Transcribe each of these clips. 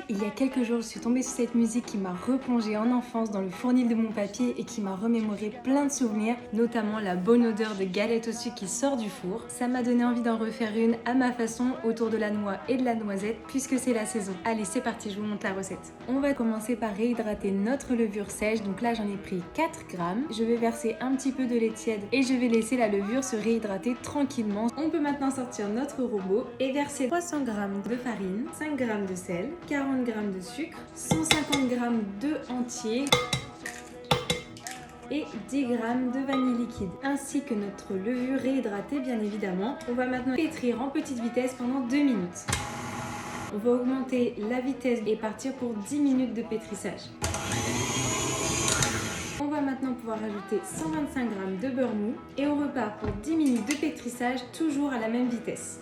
il y a quelques jours, je suis tombée sur cette musique qui m'a replongée en enfance dans le fournil de mon papier et qui m'a remémoré plein de souvenirs, notamment la bonne odeur de galette au sucre qui sort du four. Ça m'a donné envie d'en refaire une à ma façon autour de la noix et de la noisette puisque c'est la saison. Allez, c'est parti, je vous montre la recette. On va commencer par réhydrater notre levure sèche. Donc là, j'en ai pris 4 grammes. Je vais verser un petit peu de lait tiède et je vais laisser la levure se réhydrater tranquillement. On peut maintenant sortir notre robot et verser 300 g de farine, 5 g de sel, 40 g de sucre, 150 g d'œufs entiers et 10 g de vanille liquide, ainsi que notre levure réhydratée bien évidemment. On va maintenant pétrir en petite vitesse pendant 2 minutes. On va augmenter la vitesse et partir pour 10 minutes de pétrissage. On va maintenant pouvoir ajouter 125 g de beurre mou et on repart pour 10 minutes de pétrissage, toujours à la même vitesse.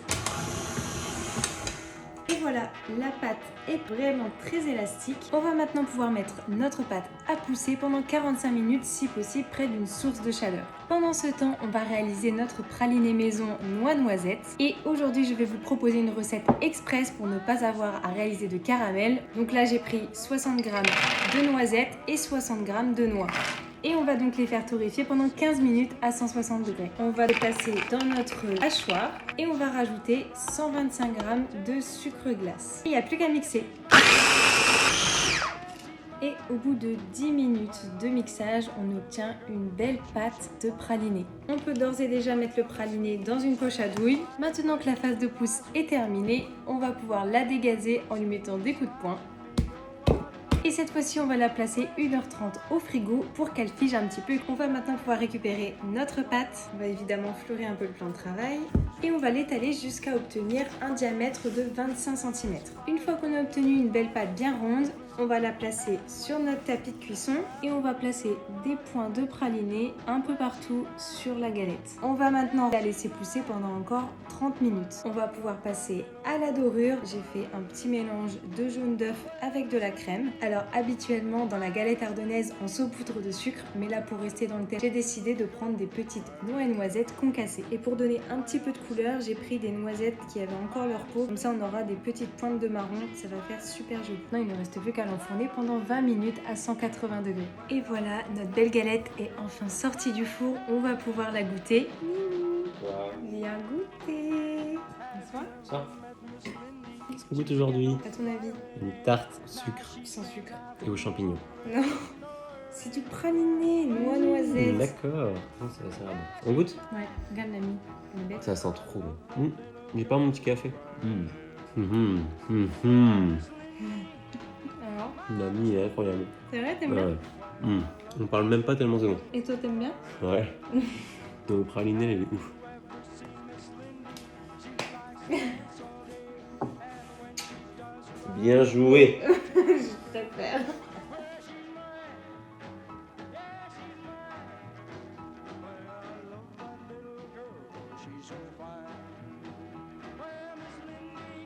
Et voilà, la pâte est vraiment très élastique. On va maintenant pouvoir mettre notre pâte à pousser pendant 45 minutes, si possible près d'une source de chaleur. Pendant ce temps, on va réaliser notre praliné maison noix noisette. Et aujourd'hui, je vais vous proposer une recette express pour ne pas avoir à réaliser de caramel. Donc là, j'ai pris 60 g de noisettes et 60 g de noix. Et on va donc les faire torréfier pendant 15 minutes à 160 degrés. On va les passer dans notre hachoir et on va rajouter 125 g de sucre glace. Il n'y a plus qu'à mixer. Et au bout de 10 minutes de mixage, on obtient une belle pâte de praliné. On peut d'ores et déjà mettre le praliné dans une poche à douille. Maintenant que la phase de pousse est terminée, on va pouvoir la dégazer en lui mettant des coups de poing. Et cette fois-ci, on va la placer 1h30 au frigo pour qu'elle fige un petit peu. On va maintenant pouvoir récupérer notre pâte. On va évidemment fleurir un peu le plan de travail. Et on va l'étaler jusqu'à obtenir un diamètre de 25 cm. Une fois qu'on a obtenu une belle pâte bien ronde, on va la placer sur notre tapis de cuisson et on va placer des points de praliné un peu partout sur la galette. On va maintenant la laisser pousser pendant encore 30 minutes. On va pouvoir passer à la dorure. J'ai fait un petit mélange de jaune d'œuf avec de la crème. Alors habituellement dans la galette ardennaise on saupoudre de sucre, mais là pour rester dans le thème, j'ai décidé de prendre des petites noix et noisettes concassées. Et pour donner un petit peu de couleur, j'ai pris des noisettes qui avaient encore leur peau. Comme ça on aura des petites pointes de marron, ça va faire super joli. Maintenant il ne reste plus qu'à l'enfourner pendant 20 minutes à 180 degrés. Et voilà, notre belle galette est enfin sortie du four. On va pouvoir la goûter. Viens goûter. Bonsoir. Ça. Qu'est-ce qu'on goûte aujourd'hui? À ton avis? Une tarte au sucre Sans sucre. et aux champignons. Non, c'est du praliné, noix noisette. D'accord. Oh, ça va bon. On goûte? Ouais, regarde l'ami, on est bête. Ça sent trop bon. J'ai pas mon petit café. Alors, L'ami est incroyable. c'est vrai, t'aimes bien? Ouais. On parle même pas tellement c'est bon. Et toi, t'aimes bien? Ouais. Donc praliné, elle est ouf. Bien joué. Je préfère.